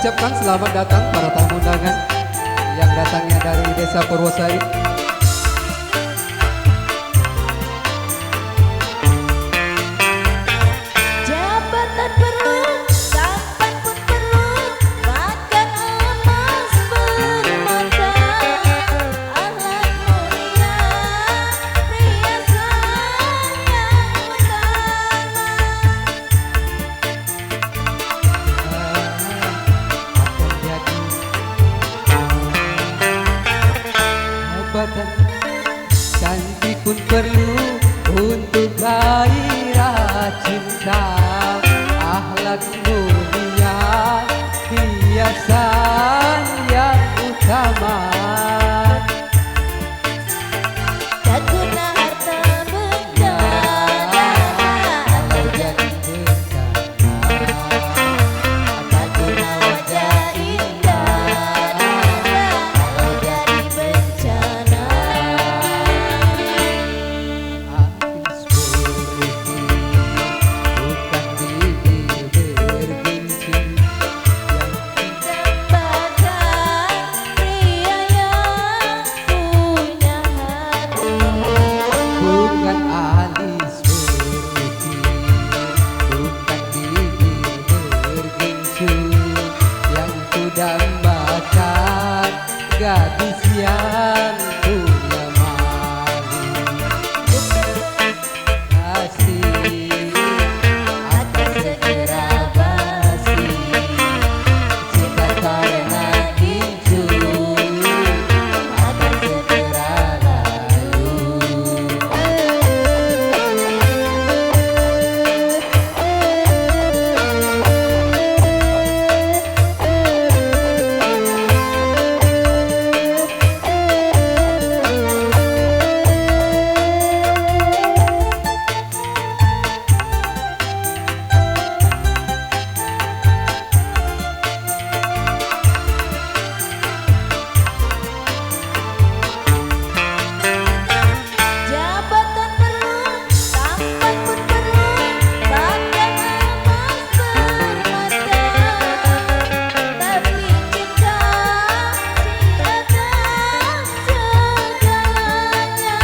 ucapkan selamat datang para tamu undangan yang datangnya dari Desa Purwosari. Jabatan perlu, kapan pun perlu, bahkan emas permata, akhlak mulia, perhiasan yang utama. Jabatan cantik pun perlu untuk gairah cinta, akhlak mulia, hiasan yang utama. Tak guna harta benda, Kalau jadi bencana, tak guna wajah indah, kalau jadi bencana. habis berhenti, bukan bibir bergunjing yang Dapatkan pria yang punya hati, bukan alis berukir, bukan bibir bergincu yang ku dambakan, gadis yang punya malu. Kasih akan segera basi, cinta karena gincu akan segera lalu. jabatan perlu, tampan pun perlu, bahkan emas permata, tapi cinta di atas segalanya.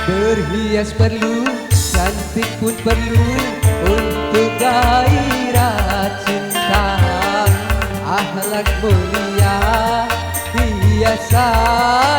Berhias perlu, cantik pun perlu untuk gairah cinta, akhlak mulia, hiasan